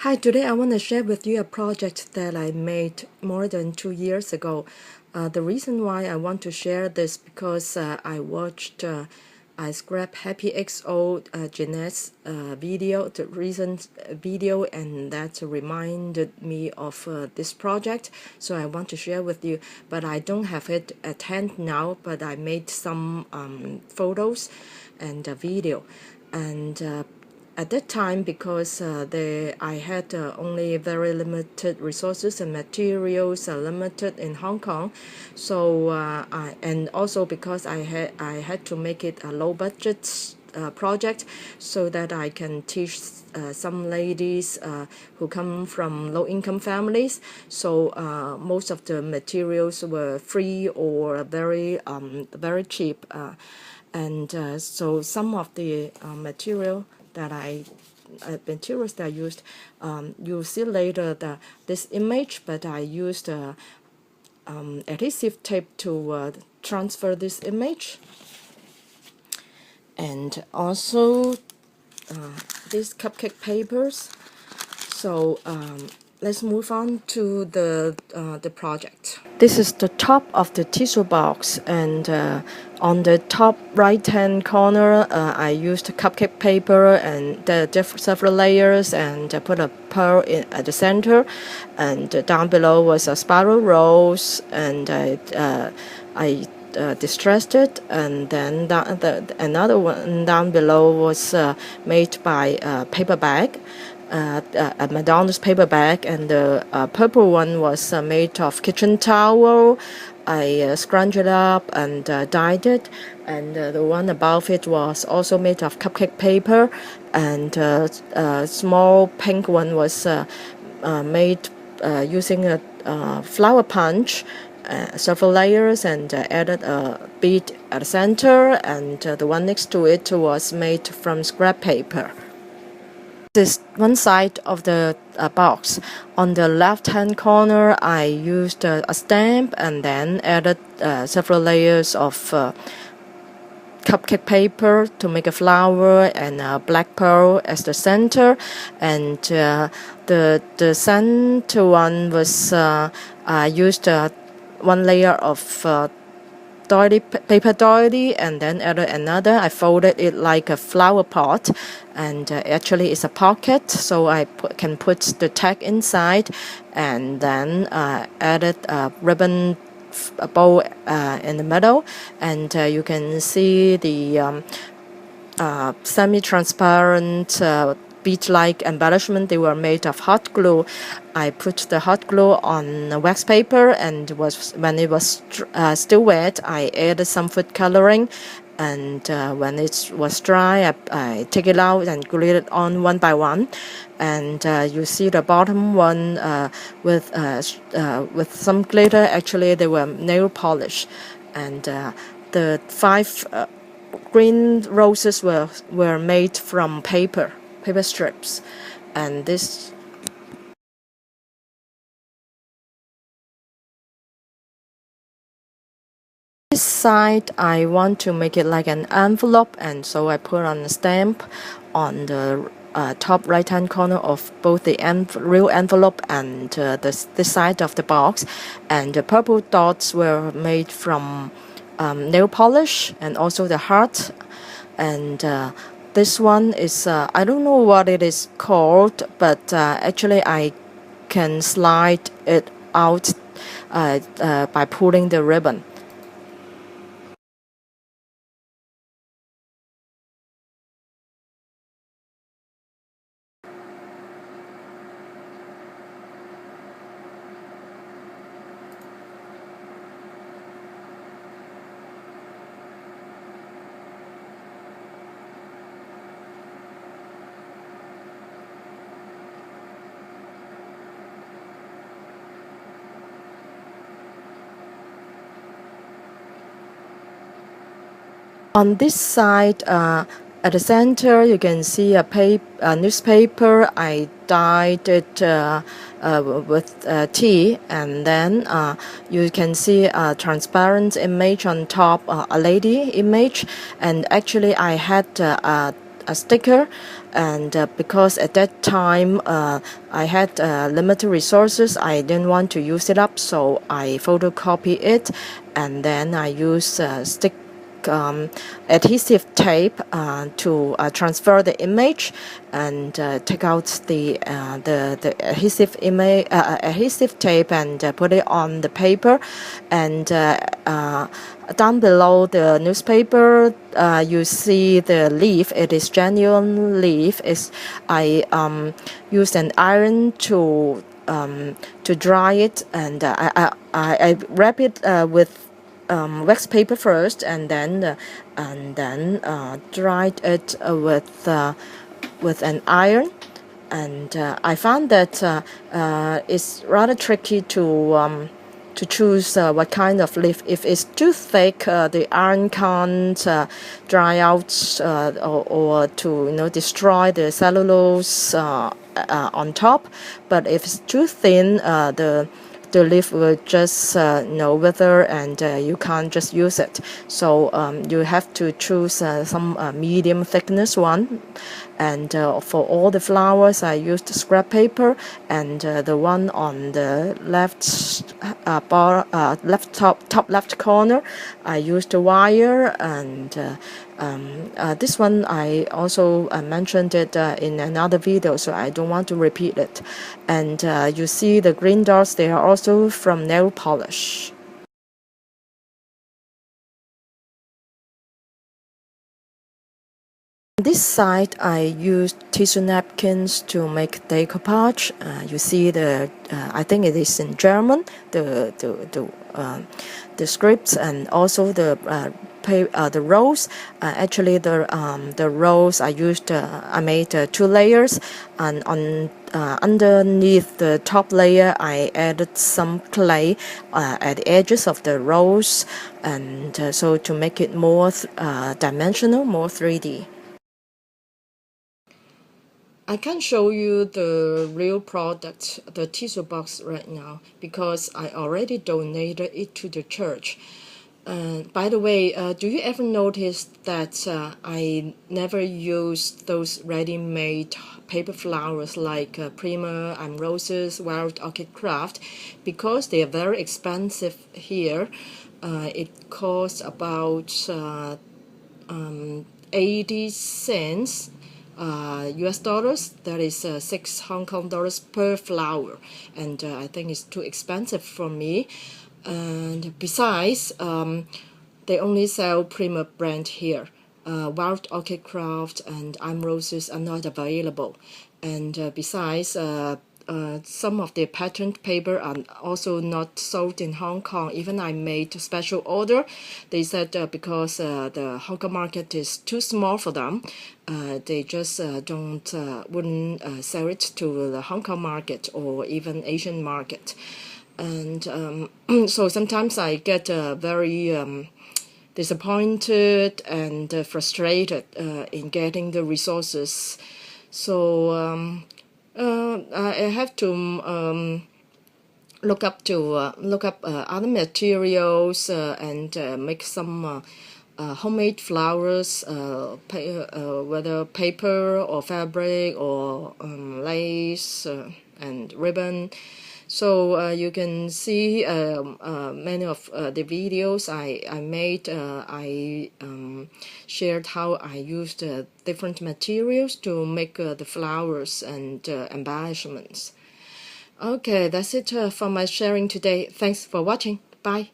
Hi, today I want to share with you a project that I made more than 2 years ago. The reason why I want to share this because I watched I scrapped happyxo Jeannette's video, the recent video, and that reminded me of this project. So I want to share with you, but I don't have it at hand now. But I made some photos and a video, and at that time, because I had only very limited resources and materials are limited in Hong Kong, so and also because I had to make it a low budget project so that I can teach some ladies who come from low income families. So most of the materials were free or very cheap, and so some of the materials that I used, you'll see later this image, but I used adhesive tape to transfer this image, and also these cupcake papers. So let's move on to the project. This is the top of the tissue box, and on the top right-hand corner, I used cupcake paper and several layers, and put a pearl at the center, and down below was a spiral rose, and I distressed it, and then another one down below was made by a paper bag. A McDonald's paper bag, and the purple one was made of kitchen towel. I scrunched it up and dyed it, and the one above it was also made of cupcake paper, and a small pink one was made using a flower punch, several layers, and added a bead at the center, and the one next to it was made from scrap paper. This is one side of the box. On the left-hand corner, I used a stamp and then added several layers of cupcake paper to make a flower, and a black pearl as the center. And the center one was I used one layer of paper doily, and then added another. I folded it like a flower pot, and actually it's a pocket, so I can put the tag inside, and then added a ribbon bow in the middle, and you can see the semi-transparent bead-like embellishment. They were made of hot glue. I put the hot glue on wax paper, and when it was still wet, I added some food coloring, and when it was dry, I take it out and glue it on one by one. And you see the bottom one with some glitter. Actually, they were nail polish, and the 5 green roses were made from paper strips, and this side I want to make it like an envelope, and so I put on a stamp on the top right hand corner of both the real envelope and this side of the box, and the purple dots were made from nail polish, and also the heart. And this one is I don't know what it is called, but actually I can slide it out by pulling the ribbon. On this side, at the center, you can see a newspaper. I dyed it with tea, and then you can see a transparent image on top, a lady image. And actually, I had a sticker, and because at that time I had limited resources, I didn't want to use it up, so I photocopy it, and then I use stick adhesive tape to transfer the image, and take out the adhesive tape and put it on the paper, and down below the newspaper you see the leaf. It is genuine leaf. I used an iron to dry it, and I wrap it with wax paper first, and then dried it with an iron. And I found that it's rather tricky to choose what kind of leaf. If it's too thick, the iron can't dry out or to destroy the cellulose on top. But if it's too thin, the leaf will just wither, and you can't just use it. So you have to choose some medium thickness one. And for all the flowers, I used scrap paper, and the one on the top left corner, I used wire. And this one I also mentioned it in another video, so I don't want to repeat it. And you see the green dots, they are also from nail polish. This side, I used tissue napkins to make decoupage. You see I think it is in German, the scripts, and also the rows. Actually, the rows I made 2 layers, and underneath the top layer, I added some clay at the edges of the rows, and so to make it more dimensional, more 3D. I can't show you the real product, the tissue box, right now, because I already donated it to the church. By the way, do you ever notice that I never use those ready-made paper flowers like Prima, I'm Roses, Wild Orchid Craft, because they are very expensive here. It costs about 80 cents US dollars. That is 6 Hong Kong dollars per flower, and I think it's too expensive for me. And besides, they only sell Prima brand here. Wild Orchid Craft and I'm Roses are not available. And besides, some of the patterned paper are also not sold in Hong Kong. Even I made a special order. They said because the Hong Kong market is too small for them, they just wouldn't sell it to the Hong Kong market or even Asian market. And so sometimes I get very disappointed and frustrated in getting the resources. So I have to look up other materials and make some homemade flowers, whether paper or fabric or lace and ribbon. So you can see many of the videos I made. I shared how I used different materials to make the flowers and embellishments. Okay, that's it for my sharing today. Thanks for watching. Bye.